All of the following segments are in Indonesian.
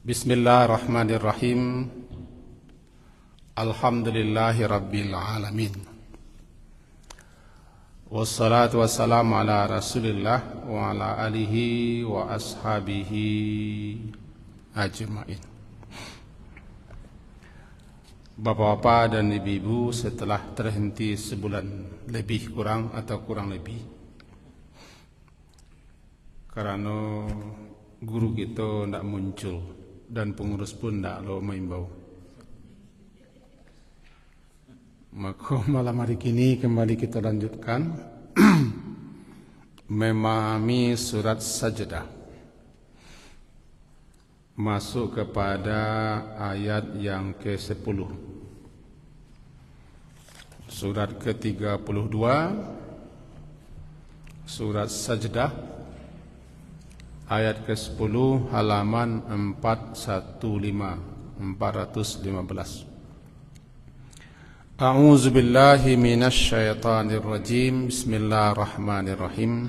Bismillahirrahmanirrahim. Alhamdulillahi rabbil alamin. Wassalatu wassalamu ala rasulillah wa ala alihi wa ashabihi ajma'in. Bapak-bapak dan ibu-ibu, setelah terhenti sebulan lebih kurang atau kurang lebih, karena guru kita tidak muncul dan pengurus pun tidak lo mengimbau, maka malam hari ini kembali kita lanjutkan memahami surat Sajdah, masuk kepada ayat yang ke-10. Surat ke-32 surat Sajdah, ayat ke-10, halaman 415. A'udzu billahi minasy syaithanir rajim. Bismillahirrahmanirrahim.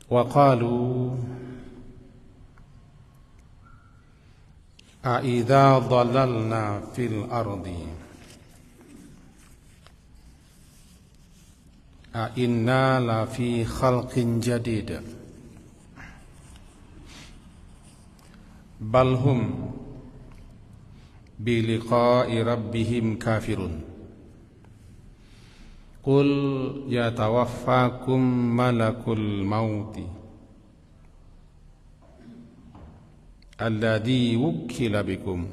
Wa qalu a idza dhalalna fil ardi a inna la fi khalqin jadid bal hum bi liqa'i rabbihim kafirun qul yatawaffakum malakul mauti alladhi wukkila bikum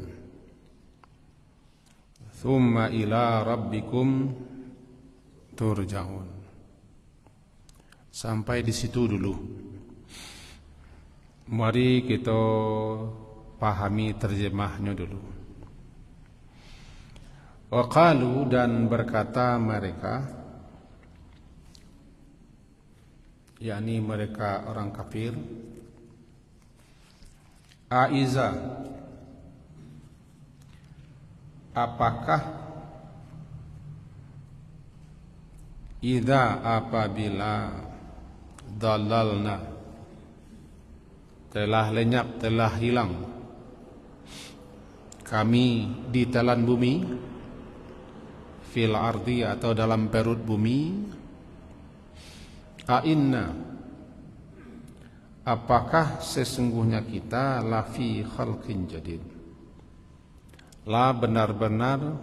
thumma ila rabbikum turja'un. Sampai di situ dulu. Mari kita pahami terjemahnya dulu. Wa qalu, dan berkata mereka, yakni mereka orang kafir, aiza, apakah, idza, apabila, dalalna, telah lenyap, telah hilang kami di telan bumi, fil ardi, atau dalam perut bumi, inna, apakah sesungguhnya kita, lafi khalqin jadid, la benar-benar,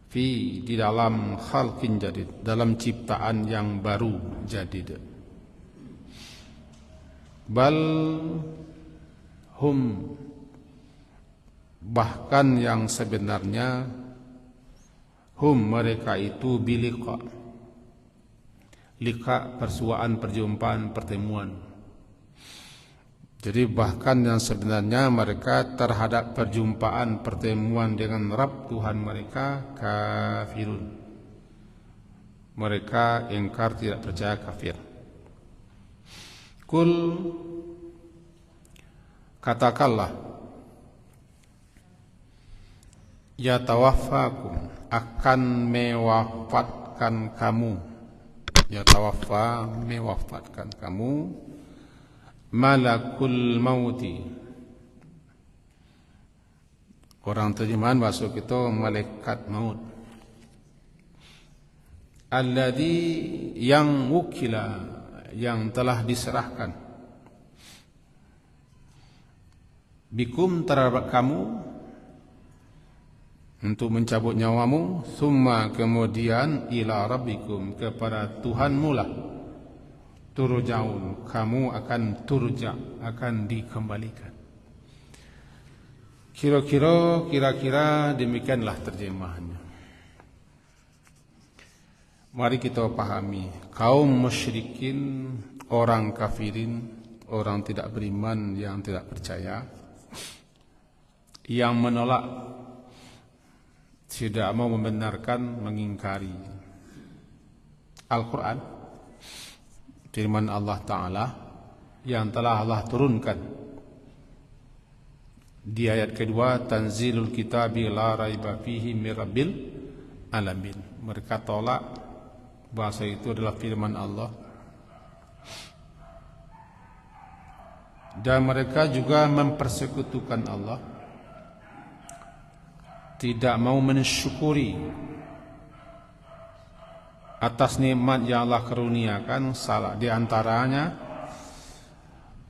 fi di dalam khalqin jadid, dalam ciptaan yang baru, jadid. Bal hum, bahkan yang sebenarnya, hum mereka itu, biliqa, liqa persuaan, perjumpaan, pertemuan. Jadi bahkan yang sebenarnya mereka terhadap perjumpaan, pertemuan dengan Rabb Tuhan mereka, kafirun. Mereka ingkar, tidak percaya, kafir. Kul, katakanlah, yatawaffakum, akan mewafatkan kamu, yatawaffa, mewafatkan kamu, malakul mauti, orang terjemahan masuk itu malaikat maut, alladzi, yang wukila, yang telah diserahkan, bikum, terhadap kamu, untuk mencabut nyawamu, summa, kemudian, ila rabbikum, kepada Tuhanmu lah, turja'un, kamu akan turja, akan dikembalikan. Kira-kira demikianlah terjemahannya. Mari kita pahami, kaum musyrikin, orang kafirin, orang tidak beriman, yang tidak percaya, yang menolak, tidak mau membenarkan, mengingkari Al-Quran, firman Allah Ta'ala yang telah Allah turunkan di ayat kedua, tanzilul kitabi la raiba fihi mir rabbil alamin. Mereka tolak bahasa itu adalah firman Allah Dan mereka juga mempersekutukan Allah, tidak mau mensyukuri atas nikmat yang Allah karuniakan. Salah di antaranya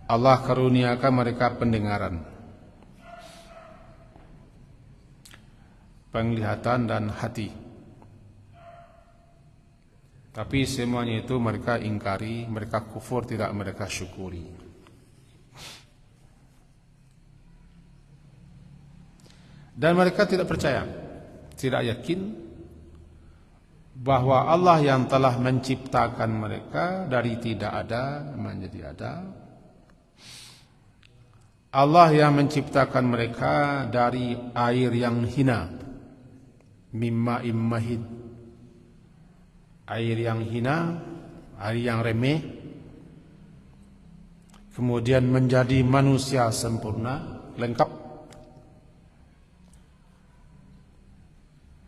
Allah karuniakan mereka pendengaran, penglihatan dan hati. Tapi semuanya itu mereka ingkari, mereka kufur, tidak mereka syukuri. Dan mereka tidak percaya, tidak yakin bahwa Allah yang telah menciptakan mereka dari tidak ada menjadi ada, Allah yang menciptakan mereka dari air yang hina, mimma immahid, air yang hina, air yang remeh, kemudian menjadi manusia sempurna, lengkap,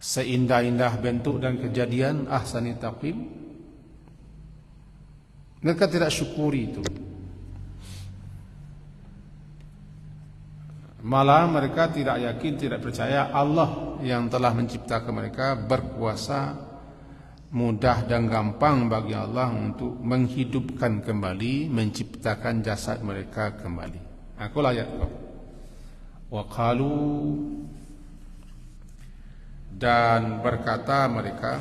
seindah-indah bentuk dan kejadian, ahsani taqwim. Mereka tidak syukuri itu. Malah mereka tidak yakin, tidak percaya Allah yang telah menciptakan mereka berkuasa, mudah dan gampang bagi Allah untuk menghidupkan kembali, menciptakan jasad mereka kembali. Aku ayat kau. Wa qalu, dan berkata mereka,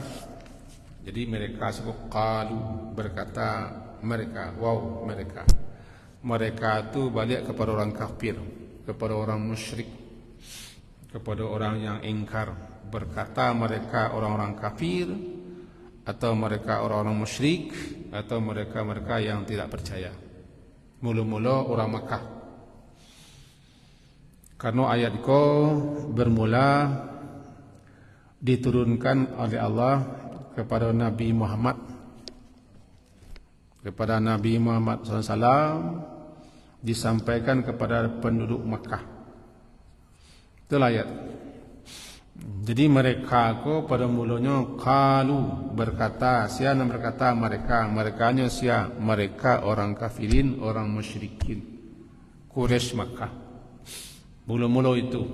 jadi mereka sebut qalu, berkata mereka, wow mereka itu balik kepada orang kafir, kepada orang musyrik, kepada orang yang ingkar. Berkata mereka orang-orang kafir, atau mereka orang-orang musyrik, atau mereka yang tidak percaya. Mula-mula orang Makkah. Karena ayat ko bermula diturunkan oleh Allah kepada Nabi Muhammad, SAW, disampaikan kepada penduduk Makkah. Itulah ayat. Jadi mereka ko pada mulanya qalu, berkata, siapa berkata merekanya siapa? Mereka orang kafirin, orang musyrikin Quraisy Makkah. Mula-mula itu.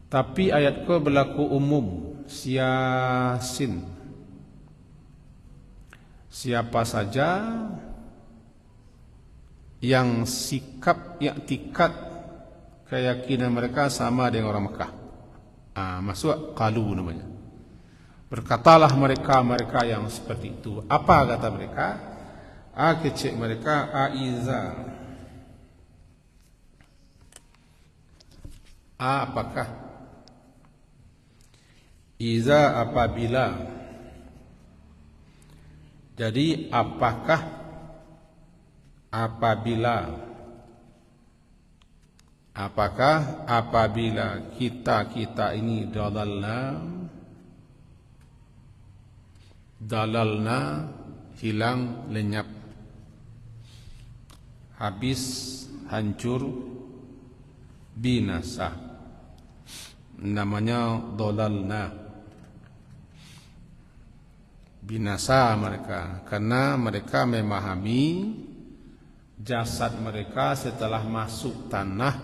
Tapi ayat ko berlaku umum, Yasin. Siapa saja yang sikap, i'tikad, keyakinan mereka sama dengan orang Mekah, masuk qalu namanya. Berkatalah mereka yang seperti itu. Apa kata mereka? Kecik mereka, aiza, apakah, iza apabila. Jadi apakah apabila kita ini dalalna hilang, lenyap, habis, hancur, binasa, namanya dalalna, binasa mereka, karena mereka memahami jasad mereka setelah masuk tanah,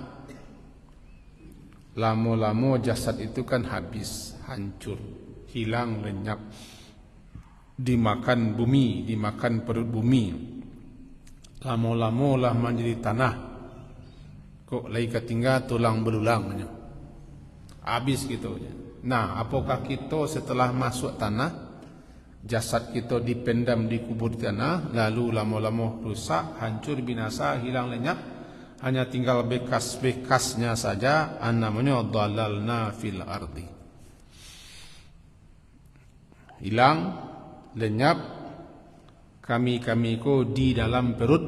lama-lama jasad itu kan habis, hancur, hilang, lenyap, dimakan bumi, dimakan perut bumi, lama-lama lah menjadi tanah, kok lagi ketinggal tulang belulang, habis gitu. Nah, apakah kita setelah masuk tanah, jasad kita dipendam, dikubur di tanah, lalu lama-lama rusak, hancur, binasa, hilang, lenyap, hanya tinggal bekas-bekasnya saja, namanya dalalna fil ardi, hilang, lenyap, kami ko di dalam perut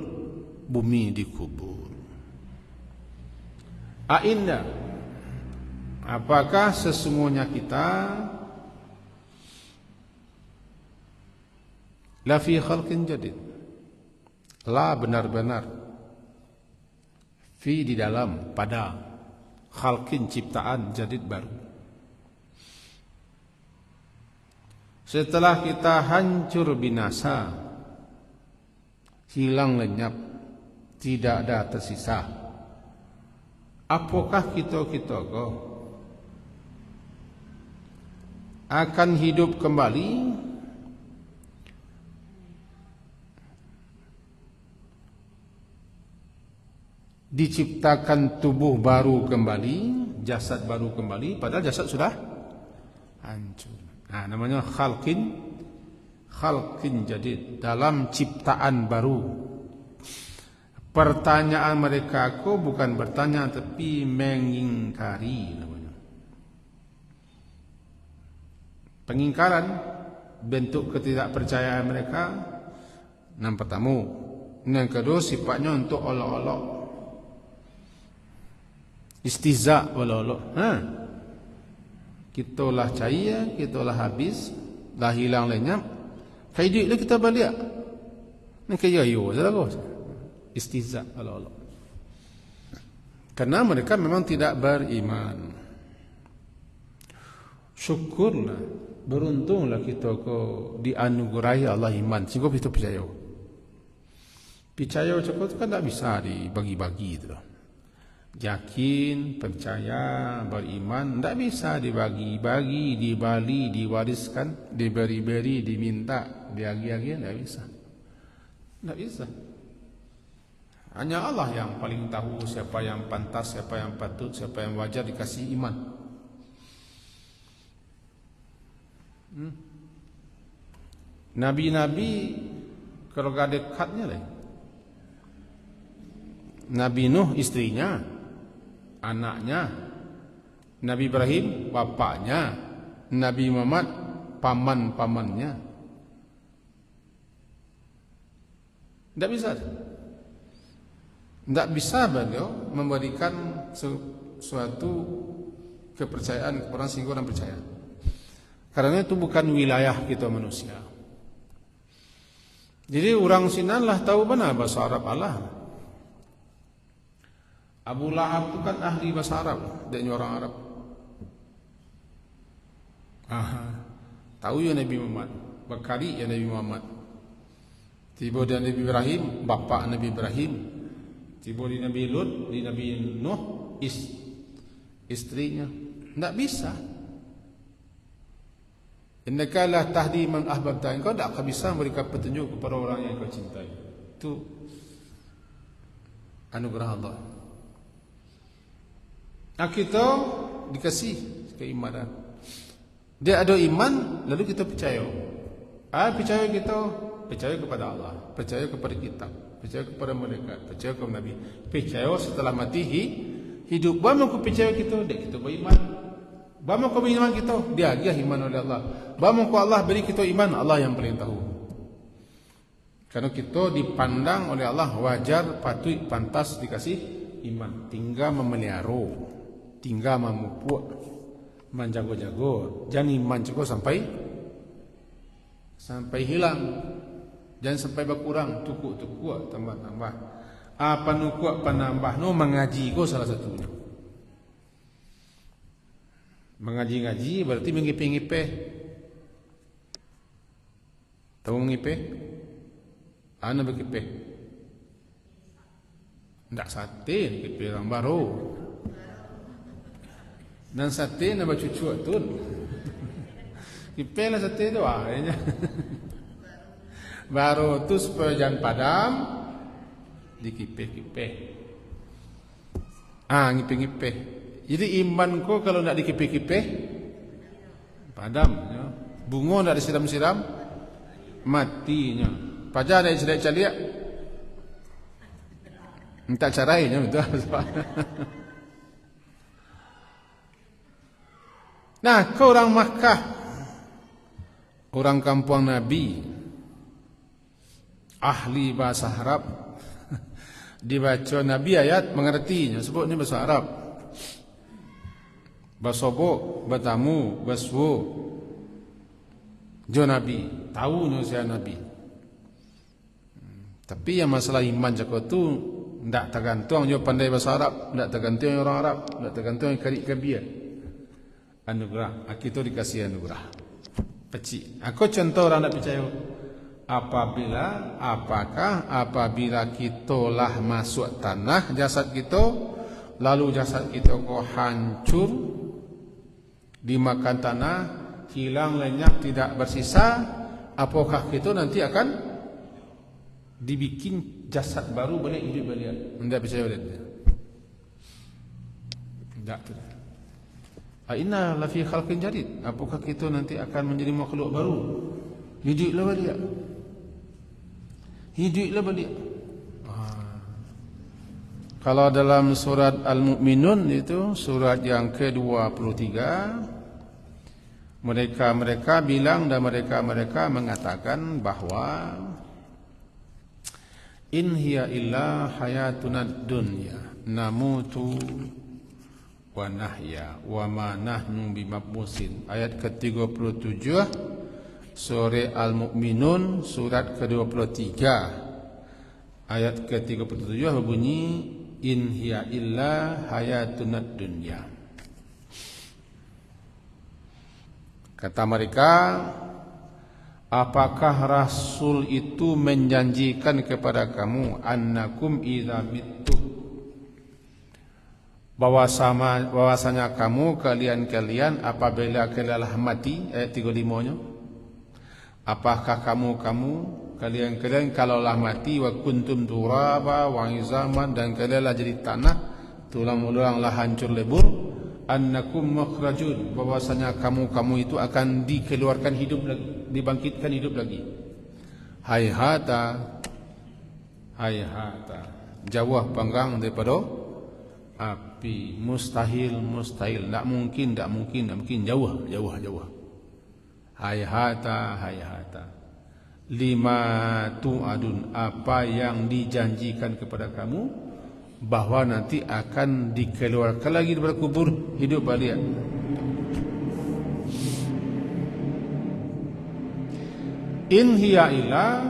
bumi dikubur. Ainda, apakah sesungguhnya kita la fi khalqin jadid, la benar-benar, fi di dalam, pada, khalqin ciptaan, jadid baru. Setelah kita hancur binasa, hilang lenyap, tidak ada tersisa. Apakah kita ko akan hidup kembali diciptakan tubuh baru kembali, jasad baru kembali, padahal jasad sudah hancur. Nah, namanya khalqin jadid, dalam ciptaan baru. Pertanyaan mereka ko bukan bertanya tapi mengingkari namanya. Pengingkaran bentuk ketidakpercayaan mereka. Yang pertama, yang kedua sifatnya untuk olok-olok, istiza olok-olok. Kita lah cair, kita lah habis, dah hilang lenyap. Kai duit lah kita balik. Ni kaya yo salah ko. Istiza olok-olok. Karena mereka memang tidak beriman. Syukurlah, beruntunglah kita ko dianugerahi Allah iman sehingga kita percaya. Percaya cukup kan tak bisa dibagi-bagi itu. Yakin, percaya, beriman tak bisa dibagi-bagi, dibali, diwariskan, diberi-beri, diminta, diagi-agi, tak bisa. Tak bisa. Hanya Allah yang paling tahu siapa yang pantas, siapa yang patut, siapa yang wajar dikasih iman. Nabi-nabi keluarga dekatnya lah. Nabi Nuh istrinya, anaknya, Nabi Ibrahim bapaknya, Nabi Muhammad paman-pamannya. Tidak bisa. Tidak bisa beliau memberikan suatu kepercayaan kepada orang sehingga orang percaya. Karena itu bukan wilayah kita manusia. Jadi orang Sinan lah tahu benar bahasa Arab Allah. Abu Lahab itu kan ahli bahasa Arab, dia orang Arab. Tahu ya Nabi Muhammad, berkali ya Nabi Muhammad. Tiba di Nabi Ibrahim, bapa Nabi Ibrahim. Tiba di Nabi Lut, di Nabi Nuh, istrinya. Tak bisa. Innaka la tahdi man ahbabta. Engkau tak akan bisa memberikan petunjuk kepada orang yang kau cintai. Itu anugerah Allah. Nah, kita dikasih keimanan. Dia ada iman, lalu kita percaya. Percaya kita, percaya kepada Allah, percaya kepada kitab, percaya kepada malaikat, percaya kepada Nabi. Percaya setelah mati hidup. Bagaimana kau percaya kita? Dia kita beriman. Bagaimana kau beriman kita? Dia iman oleh Allah. Bagaimana kau Allah beri kita iman? Allah yang paling tahu. Karena kita dipandang oleh Allah wajar, patut, pantas dikasih iman. Tinggal memelihara, tinggal memupuk, menjago-jago. Jangan iman cukup sampai hilang. Jangan sampai berkurang, tukuk, tambah-tambah. Apa nukuk, apa nambah, mengaji ko salah satunya. Mengaji-ngaji berarti mengipih-ngipih. Tahu mengipih? Ana berkipih. Ndak sate, ngipih orang baru. Dan sate nak cucu tu. Kipih lah sate tu akhirnya. Baru tu supaya jangan padam, dikipih-kipih. Ngipih-ngipih. Jadi iman ko kalau nak dikipih-kipih, padam. Ya. Bunga nak disiram-siram, matinya. Pajar nak celiak-celiak, minta carainya betul. Nah, kau orang Makkah, orang kampung Nabi, ahli bahasa Arab, dibaca Nabi ayat mengertinya, sebut ni bahasa Arab. Basobo, batamu, baswo, jo Nabi, tahu no saya Nabi. Tapi yang masalah iman jago tu ndak tergantung jo pandai bahasa Arab, ndak tergantung orang Arab, ndak tergantung karik kabia. Anugerah, kita dikasih anugerah. Peci. Aku contoh orang nak percaya. apabila kita lah masuk tanah jasad kita, lalu jasad kita kok hancur dimakan tanah, hilang lenyap, tidak bersisa, apakah kita nanti akan dibikin jasad baru balik hidup balik? Tidak percaya dia. Tidak. Inna la fi khalqin jadid. Apakah kita nanti akan menjadi makhluk baru? Hiduplah balik. Hiduplah balik. Kalau dalam surat Al-Mu'minun itu surat yang ke-23, mereka bilang dan mereka mengatakan bahwa in hiya illa hayatunad dunya namutu wa nahya wa ma nahnu bimabmusin. Ayat ke-37 surah Al-Mu'minun surat ke-23 ayat ke-37 berbunyi in hiya illa hayatunad dunya. Kata mereka, apakah Rasul itu menjanjikan kepada kamu annakum idza mittu, bahwasanya kalian apabila kalian mati, ayat 35-nya, apakah kalian kalaulah mati wa kuntum turaba wa izaman, dan kalianlah jadi tanah, tulang-tulanglah hancur lebur, annakum makhrajun, bahwasanya kamu itu akan dikeluarkan hidup lagi, dibangkitkan hidup lagi. Hayhata, jauh panggang daripada api, mustahil, tidak mungkin, jauh. Hayhata, lima tu'adun, apa yang dijanjikan kepada kamu, bahwa nanti akan dikeluarkan lagi dari kubur, hidup balik. In hiya illa,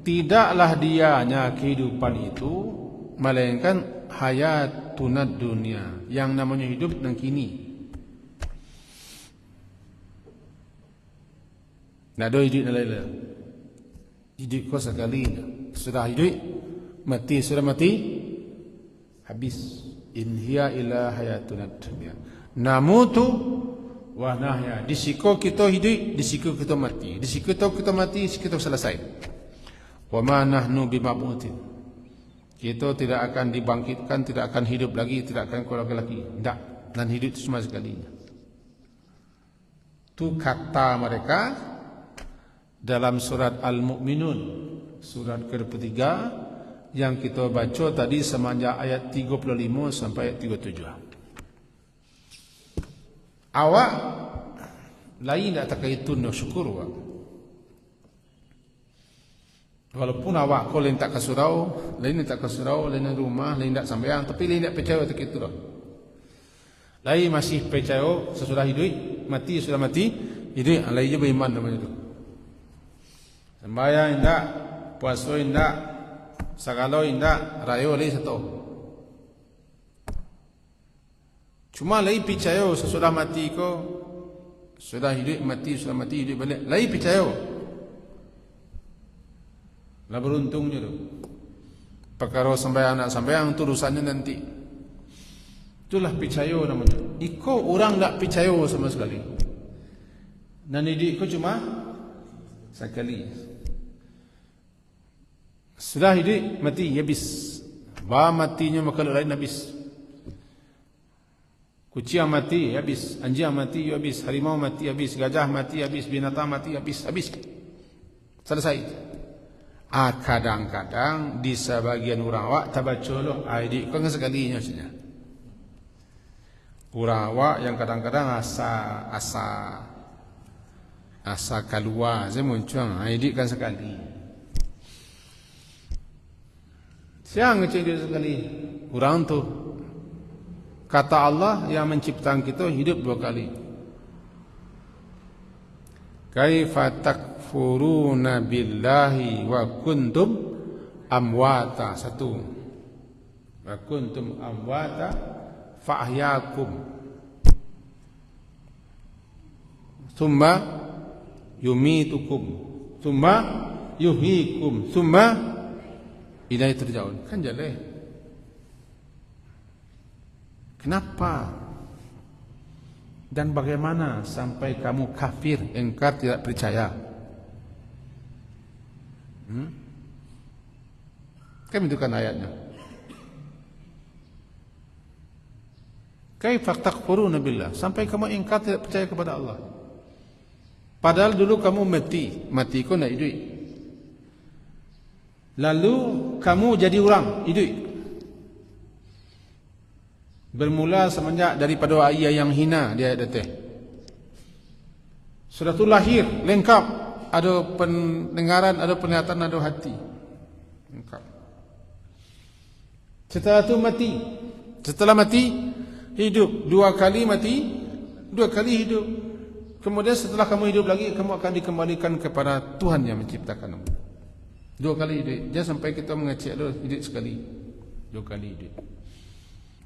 tidaklah dianya kehidupan itu melainkan hayatunad dunia, yang namanya hidup dan kini. Nak ada hidup lain. Hidup kau sekali, sudah hidup, mati sudah mati, habis. In hiya illa hayatunad dunya namutu wa nahya. Di siku kita hidup, di siku kita mati, di siku kita mati, di siku kita selesai. Wa ma nahnu bimab'utsin, kita tidak akan dibangkitkan, tidak akan hidup lagi, tidak akan keluar lagi. Tidak, dan hidup itu semua sekali. Itu kata mereka dalam surat Al-Mu'minun surat ke-3 yang kita baca tadi semenjak ayat 35 sampai ayat 37. Awak lain tak terkaitun no syukur awak. Walaupun awak kau lain tak ke surau, lain tak ke surau, lain rumah, lain tak sampeang, tapi lain tak percaya tak itu dah. Lain masih percaya sesudah hidup, mati sudah mati, hidup lain je beriman namanya itu. Sembahyang indak, puasa indak, sagala indak, rayo lain satu. Cuma lain percaya sesudah mati ko, sudah hidup mati, sudah mati hidup balik. Lain percaya. Lah beruntungnya tu. Perkara sembahyang nak sembahyang tu urusannya nanti. Itulah percaya namanya. Iko orang tak percaya sama sekali. Dan hidup ko cuma sekali. Sudah hidup mati habis. Ba matinya maka lain habis. Kucing mati habis, anjing mati habis, harimau mati habis, gajah mati habis, binatang mati habis. Selesai. Kadang-kadang di sebagian orang awak tabaca loh ID kau sekalinya saja. Orang awak yang kadang-kadang asa keluar saya muncul ID kan sekali. Siang ngecek dia sekali. Orang tu kata Allah yang menciptakan kita hidup 2 kali. Kaifa takfuruna billahi wa kuntum amwata, 1. Wa kuntum amwata fa'ahyakum thumma yumitukum thumma yuhyikum, thumma ilaihi turja'un. Kan jelek. Kenapa? Dan bagaimana sampai kamu kafir, engkar tidak percaya? Kan itu kan ayatnya. Kaifa takfuruna billah, sampai kamu engkar tidak percaya kepada Allah. Padahal dulu kamu mati kau nak hidup. Lalu kamu jadi orang hidup. Bermula semenjak daripada ayah yang hina dia datang. Sudah tu lahir lengkap, ada pendengaran, ada penglihatan, ada hati. Lengkap. Setelah tu mati. Setelah mati hidup, 2 kali mati, 2 kali hidup. Kemudian setelah kamu hidup lagi, kamu akan dikembalikan kepada Tuhan yang menciptakanmu. 2 kali hidup. Jangan sampai kita mengecek hidup sekali. 2 kali hidup.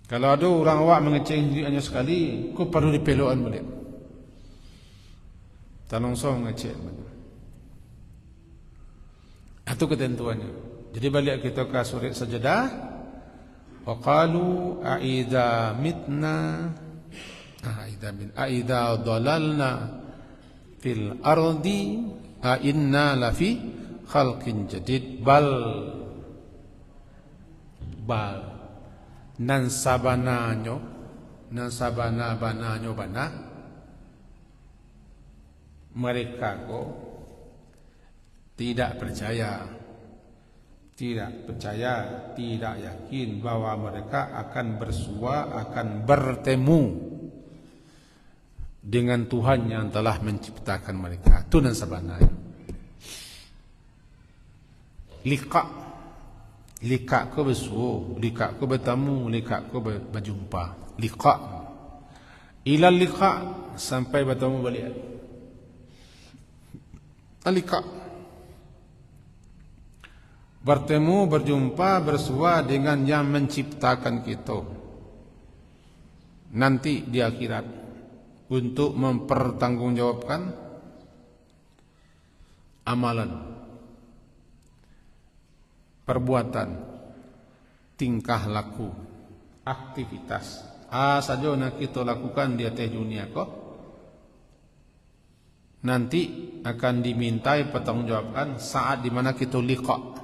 Kalau ada orang awak mengecek hidup hanya sekali, kau perlu dipelukan balik. Tolong so mengecek. Itu ketentuannya. Jadi balik kita ke surat Sajadah. Wa qalu a'idha mitna a'idha dhalalna fil ardi a'inna lafi khalqin jadid bal nan sabana bananyo bana mereka ko tidak percaya, tidak yakin bahwa mereka akan bersua, akan bertemu dengan Tuhan yang telah menciptakan mereka. Itu nan sabana. Liqa ko bersua, liqa ko bertemu, liqa ko berjumpa. Liqa. Ila liqa sampai bertemu balik. Liqa. Bertemu, berjumpa, bersua dengan yang menciptakan kita nanti di akhirat untuk mempertanggungjawabkan amalan, perbuatan, tingkah laku, aktivitas saja yang kita lakukan di atas dunia kok nanti akan dimintai pertanggungjawabkan saat di mana kita liqa,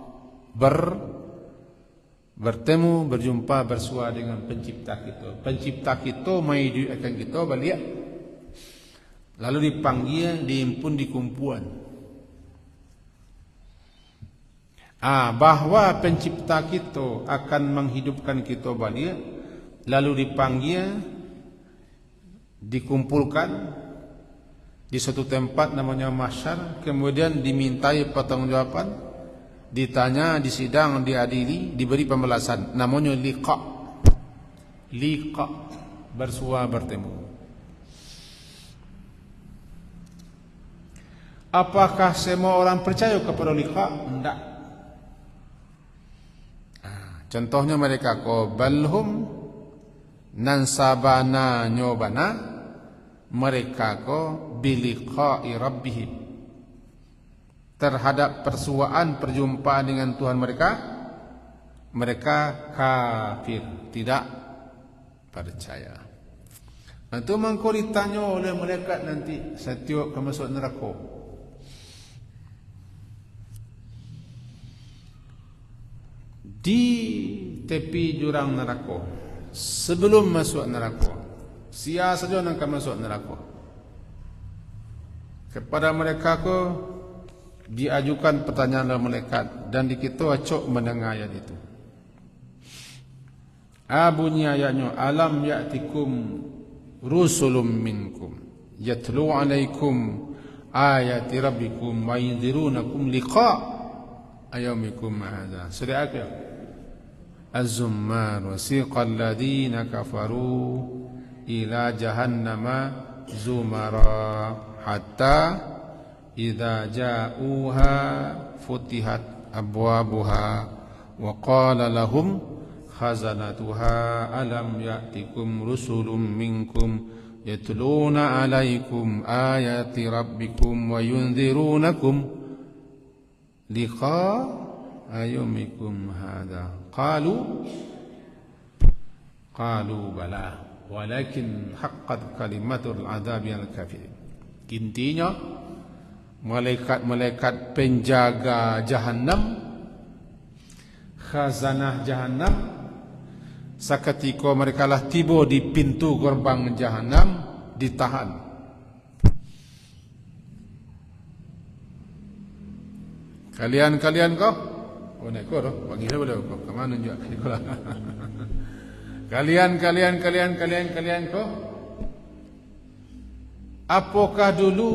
bertemu, berjumpa, bersua dengan pencipta kita. Pencipta kita menghidup kita balik, lalu dipanggil, diimpun di kumpulan. Bahwa pencipta kita akan menghidupkan kita balik, lalu dipanggil, dikumpulkan di suatu tempat namanya mahsyar, kemudian dimintai pertanggungjawaban, ditanya, disidang, diadili, diberi pembalasan. Namanya liqa. Liqa, bersua, bertemu. Apakah semua orang percaya kepada liqa? Tidak. Contohnya mereka ko balhum nansabana nyobana, mereka ko biliqa'i rabbihim, terhadap persuaan, perjumpaan dengan Tuhan mereka kafir, tidak percaya. Itu mengko ditanya oleh malaikat nanti setiap ke masuk neraka. Di tepi jurang neraka, sebelum masuk neraka, sia saja nak masuk neraka. Kepada mereka ko diajukan pertanyaan oleh malaikat dan kita acok mendengar ayat itu. Bunyi ayatnya, alam ya'tikum rusulun minkum yatlu alaikum ayati rabbikum wa yunzirunakum liqa ayamikum hadza. Surah apa? Az-Zummar. Wasiqal ladzina kafaru ila jahannama zumara hatta idza ja'uha futihat abwabuha wa qala lahum khazanatuha alam ya'tikum rusulun minkum yatluna 'alaikum ayati rabbikum wa yunzirunakum liqa ayumikum hadha. Qalu bala walakin haqqat kalimatul adzabi al kafirin. Intinya malaikat-malaikat penjaga Jahannam, khazanah Jahannam, seketika mereka lah tiba di pintu gerbang Jahannam, ditahan. Kalian kau, oh naik kau, bagi saya boleh kau, kemana juga kalian kau, apakah dulu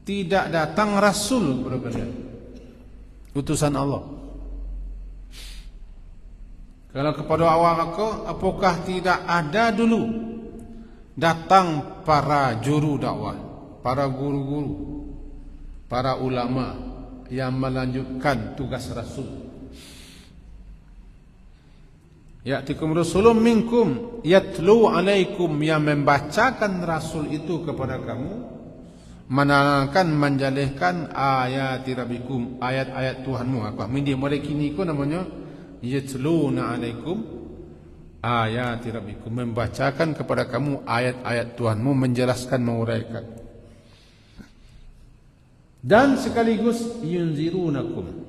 tidak datang Rasul kepada kalian, utusan Allah? Kalau kepada awal aku, apakah tidak ada dulu datang para juru dakwah, para guru-guru, para ulama yang melanjutkan tugas Rasul? Ya'tikum rasulun minkum yatlu alaikum, yang membacakan Rasul itu kepada kamu, menerangkan, menjalihkan ayat rabbikum, ayat-ayat Tuhanmu. Apa mindia mereka ini ko namanya yatluna alaikum ayat rabbikum, membacakan kepada kamu ayat-ayat Tuhanmu, menjelaskan, menguraikan. Dan sekaligus yunzirunakum,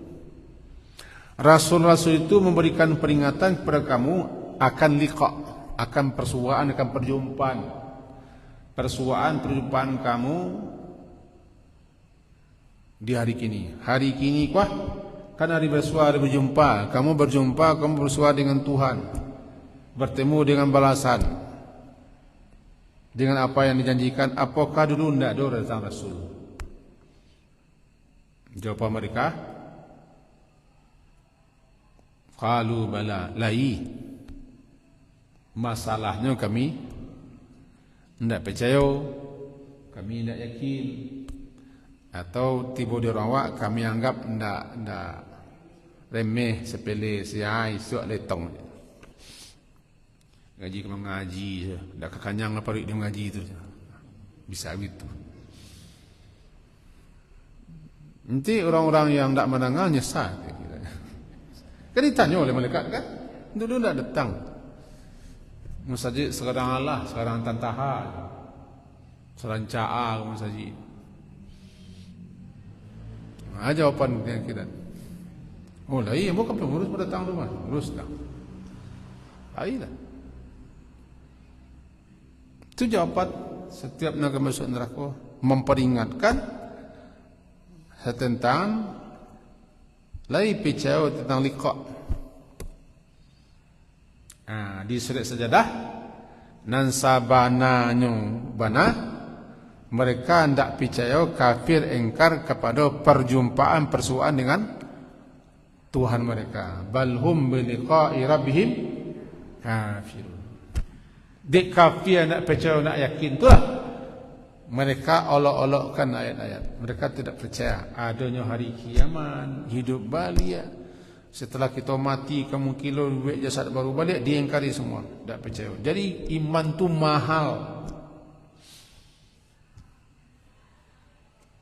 Rasul-Rasul itu memberikan peringatan kepada kamu akan liqa, akan persuaan, akan perjumpaan kamu di hari kini. Hari kini kuah kan hari bersua, hari berjumpa. Kamu berjumpa, kamu bersua dengan Tuhan, bertemu dengan balasan, dengan apa yang dijanjikan. Apakah dulu tidak ada datang Rasul? Jawapan mereka, qalu bala, lai. Masalahnya kami tidak percaya, kami tidak yakin, atau tiba di rawak kami anggap tidak remeh, sepele, siai, suak letong. Ngaji kena ngaji je, tidak kekanyang apa dia ngaji itu, bisa begitu. Nanti orang-orang yang tidak mendengar nyesal. Kan ditanya oleh malaikat kan, dulu tidak datang. Masjid sekarang Allah, sekarang Tantaha, sekarang Ca'a masjid. Jawapan yang kita. Oh lah iya, bukan pengurus pada datang rumah, urus dah. Ayolah. Itu jawapan setiap nak masuk neraka, memperingatkan tentang lai percaya tentang liqa. Di surat Sajadah, nan sabananya bana, mereka hendak percaya, kafir, engkar kepada perjumpaan, persuaan dengan Tuhan mereka. Balhum biliqa'i rabbihim kafirun. Dek kafir nak percaya, nak yakin, itulah mereka olok-olokkan ayat-ayat. Mereka tidak percaya adanya hari kiamat, hidup balik. Setelah kita mati, kamu kilo duit jasad baru balik, diingkari semua. Tak percaya. Jadi iman tu mahal,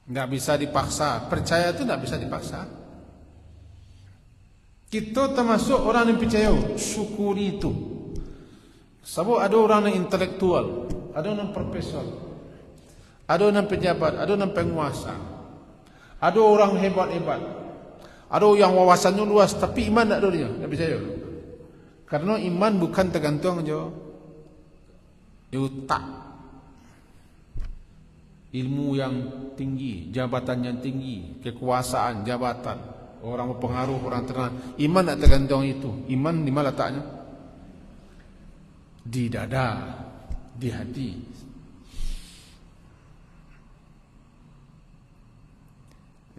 tak bisa dipaksa. Percaya tu tak bisa dipaksa. Kita termasuk orang yang percaya, syukuri itu. Sebab ada orang yang intelektual, ada orang profesor, ada orang pejabat, ada orang penguasa, ada orang hebat-hebat, ada yang wawasannya luas, tapi iman tak ada dia, tak percaya. Karena iman bukan tergantung je otak, ilmu yang tinggi, jabatan yang tinggi, kekuasaan, jabatan, orang berpengaruh, orang terkenal. Iman tak tergantung itu. Iman di mana letaknya? Di dada, di hati.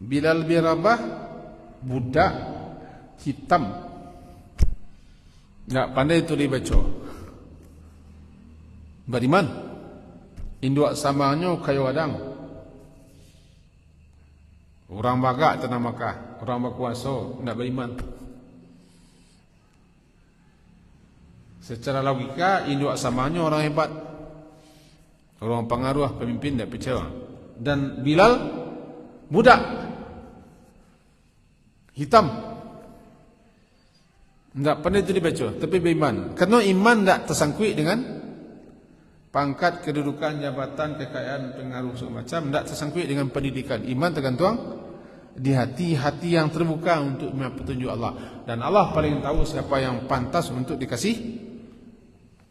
Bilal bin Rabah, budak hitam, tak pandai tulis baca, beriman. Induk samanya kayu adang. Orang bagak tanah Makkah, orang berkuasa, tak beriman. Secara logika, induk samanya orang hebat, orang pengaruh, pemimpin, tak percaya. Dan Bilal budak hitam. Tidak pernah itu dibaca, tapi beriman. Kerana iman tidak tersangkut dengan pangkat, kedudukan, jabatan, kekayaan, pengaruh segala macam. Tidak tersangkut dengan pendidikan. Iman tergantung di hati-hati yang terbuka untuk petunjuk Allah. Dan Allah paling tahu siapa yang pantas untuk dikasih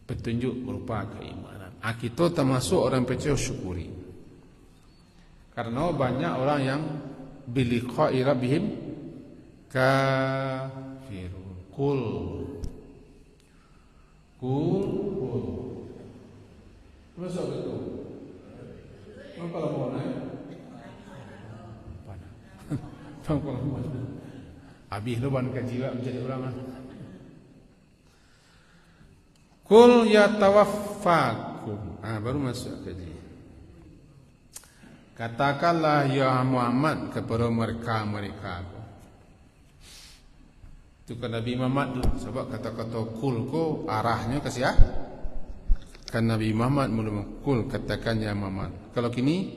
petunjuk berupa keimanan. Kita termasuk orang percaya syukuri. Karena banyak orang yang biliqa'i rabbihim kafirun. Kul. Masuk betul. Apa lama naik? Apa lama? Habis lu ban kaji juga menjadi orang. Kul yatawaffakum. Baru masuk kaji. Katakanlah ya Muhammad kepada mereka. Itu kan Nabi Muhammad tu. Sebab kata-kata kul ko arahnya ke siapa? Kan Nabi Muhammad mula kul katakan ya Muhammad. Kalau kini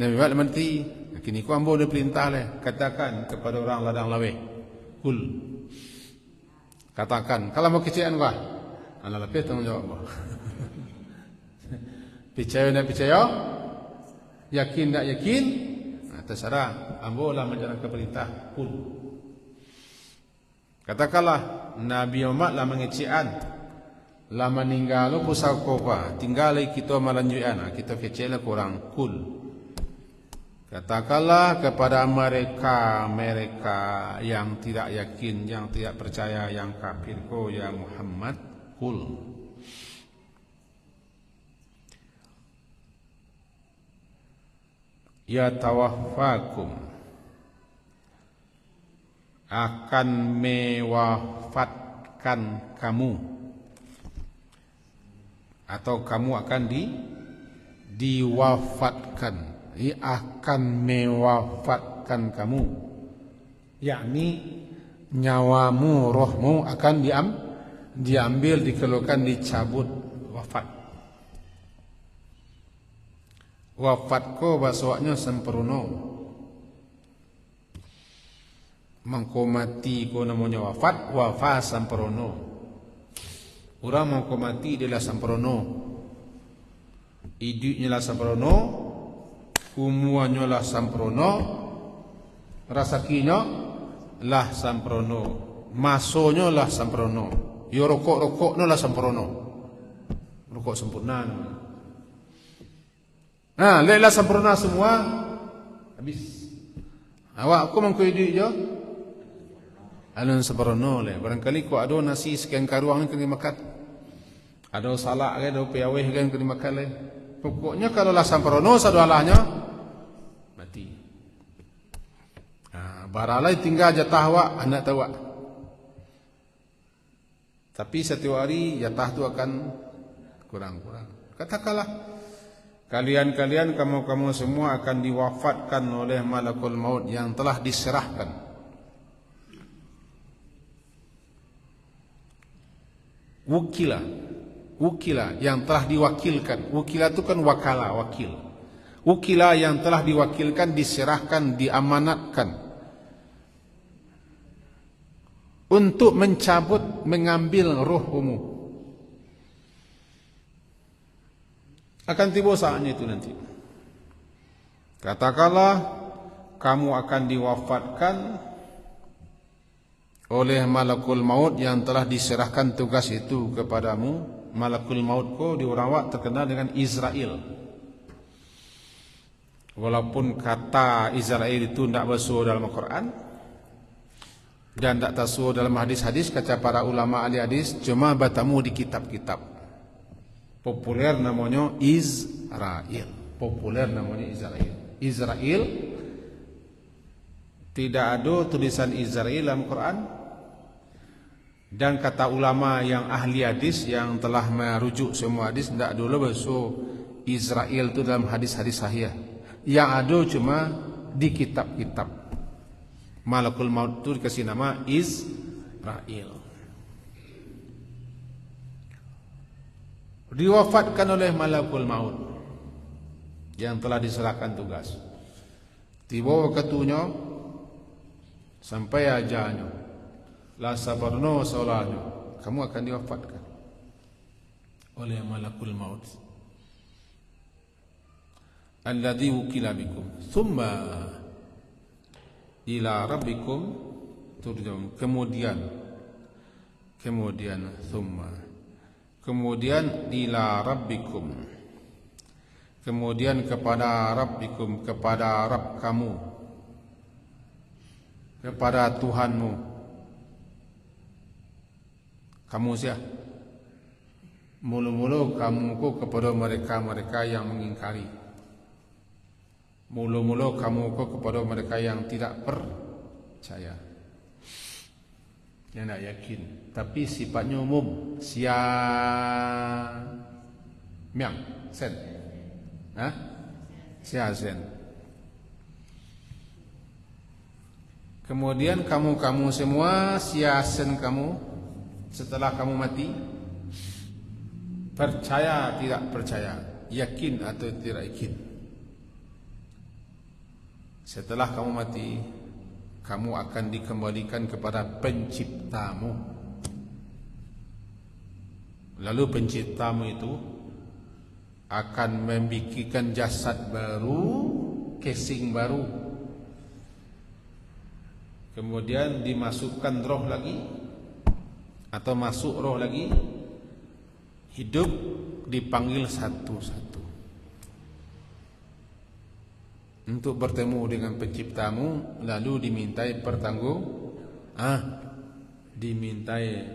Nabi Muhammad mati, kini ku ambo dia perintah leh katakan kepada orang ladang lawe. Kul. Katakan, kalau mau kecayaan gua. Ana lebih tanggungjawab gua. Percaya tak percaya? Yakin tak yakin? Terserah. Ambo lah menjalankan perintah kul. Katakanlah Nabi Muhammad lah mengecian, lah meninggal pusau kopa, tinggal kita melanjutkan, kita kecil kurang kul. Katakanlah kepada mereka yang tidak yakin, yang tidak percaya, yang kafir ko ya Muhammad, kul. Ya tawaffakum, akan mewafatkan kamu, atau kamu akan diwafatkan. Akan mewafatkan kamu, yakni nyawamu, rohmu akan diambil, dikeluarkan, dicabut, wafat. Wafat ko bahasanya sempurna. Mangko mati ko namanya wafat, wafat sempurna. Orang mangko mati dia lah sempurna. Hidupnya lah sempurna, umuannya lah sempurna, rasakinya lah sempurna, masonya lah sempurna, yo rokok-rokoknya lah sempurna. Rokok sempurna namanya. Lelah sempurna semua, habis. Awak aku mangko hidup je. Alun sempurna le. Barangkali ko ada nasi sekian karuang ni kena makan. Ada salak ke, ada piawih kan kena makan le. Pokoknya kalau lah sempurna sadualahnya mati. Baralai tinggal jatah awak, anak tahu. Tapi setiap hari jatah tu akan kurang-kurang. Katakanlah kalian kamu semua akan diwafatkan oleh malakul maut yang telah diserahkan. Wukilah yang telah diwakilkan. Wukilah itu kan wakala, wakil. Wukilah yang telah diwakilkan, diserahkan, diamanatkan untuk mencabut, mengambil rohmu. Akan tiba saatnya itu nanti. Katakanlah kamu akan diwafatkan oleh malakul maut yang telah diserahkan tugas itu kepadamu. Malakul maut ko di orang awak terkenal dengan Israel. Walaupun kata Israel itu tidak bersuara dalam Al-Quran dan tidak tersuara dalam hadis-hadis, kata para ulama ahli hadis, cuma bertemu di kitab-kitab. Populer namanya Israel. Populer namanya Israel. Israel, tidak ada tulisan Israel dalam Quran. Dan kata ulama yang ahli hadis yang telah merujuk semua hadis, tidak ada bahasa Israel itu dalam hadis-hadis sahih. Yang ada cuma di kitab-kitab. Malakul maut itu dikasih nama Israel. Diwafatkan oleh malakul maut yang telah diserahkan tugas. Tiba waktunya sampai ajalnya, la sabarno solahnya, kamu akan diwafatkan oleh malakul maut alladzi wukila bikum thumma ila rabbikum turja'un. Kemudian thumma, kemudian ila rabbikum, kemudian kepada rabbikum, kepada Rabb kamu, kepada Tuhanmu. Kamu siapa? Mulu-mulu kamuku kepada mereka-mereka yang mengingkari. Mulu-mulu kamuku kepada mereka yang tidak percaya, yang tidak yakin. Tapi sifatnya umum. Miang sen, sen. Kemudian kamu semua, sen kamu, setelah kamu mati, percaya tidak percaya, yakin atau tidak yakin, setelah kamu mati, kamu akan dikembalikan kepada penciptamu. Lalu penciptamu itu akan membikinkan jasad baru, casing baru, kemudian dimasukkan roh lagi, atau masuk roh lagi, hidup, dipanggil satu-satu untuk bertemu dengan penciptamu, lalu dimintai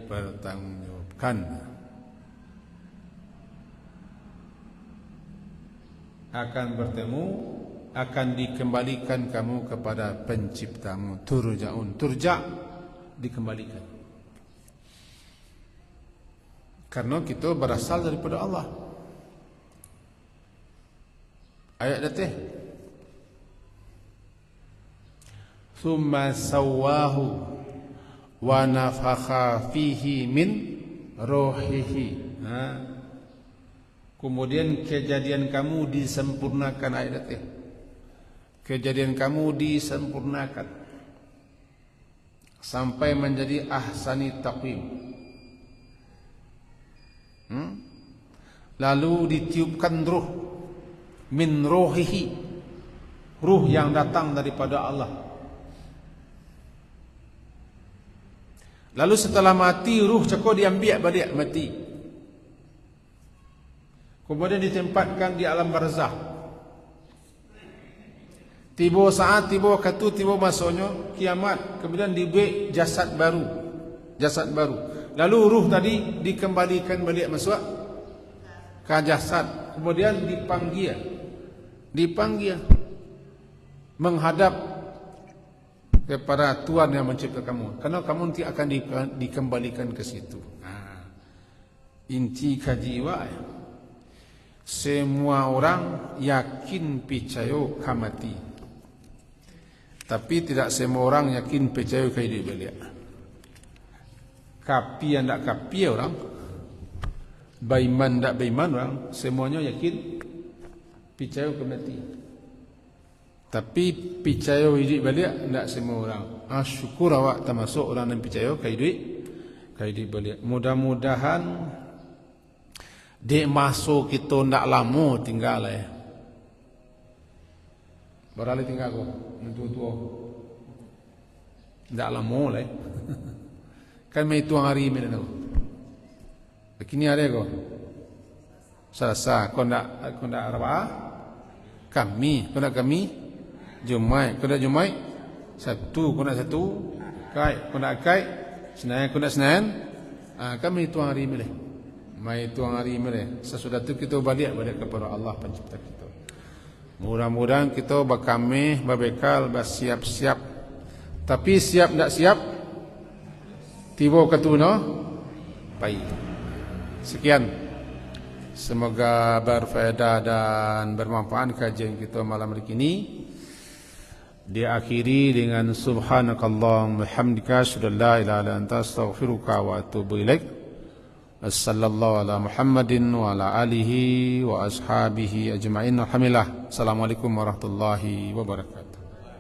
pertanggungjawabkan. Akan bertemu, akan dikembalikan kamu kepada penciptamu. Turja'un, turja' dikembalikan. Karena kita berasal daripada Allah. Ayat datih. Thumma sawwahu wa nafakha fihi min ruhihi. Kemudian kejadian kamu disempurnakan, ayat datih. Kejadian kamu disempurnakan sampai menjadi ahsani taqwim. Lalu ditiupkan ruh min ruhihi, ruh yang datang daripada Allah. Lalu setelah mati, ruh cakap diambil balik mati, kemudian ditempatkan di alam barzah. Tiba saat, tiba waktu, tiba masanya kiamat, kemudian dibuat jasad baru, jasad baru. Lalu ruh tadi dikembalikan balik masuk ke jasad, kemudian dipanggil menghadap kepada Tuhan yang mencipta kamu, karena kamu nanti akan dikembalikan ke situ. Inti kajiwa, semua orang yakin percaya kamati, tapi tidak semua orang yakin percaya kehidupan beliau. Kapi yang tak kapi orang, baiman tak baiman orang, semuanya yakin percaya kemati. Tapi percaya hidup balik tak semua orang. Syukur awak termasuk orang yang percaya kehidupan balik. Mudah-mudahan dek masuk kita tak lama tinggal lah. Berapa tinggal kau? Tua-tua. Tak lama lah. Kan mai tuang hari mana tahu. Kini ada kau. Selasa, kau nak apa? Kami, kau nak kami. Jumaat, kau nak Jumaat. Sabtu, kau nak Sabtu. Kau nak Kai. Senin, kau nak Senin. Kan mai tuang hari mana? Mai tuang hari mana? Sesudah tu kita balik kepada Allah pencipta kita. Mudah-mudahan kita berkamih, berbekal, bersiap-siap. Tapi siap tak siap? Tiba ketuna baik. Sekian, semoga berfaedah dan bermanfaat kajian kita malam hari ini. Diakhiri dengan subhanakallahumma hamdika asyhadu an la ilaha illa anta astaghfiruka wa atubu ilaik. Wassallallahu ala Muhammadin wa ala alihi wa ashabihi ajma'in. Alhamdulillah. Assalamualaikum warahmatullahi wabarakatuh.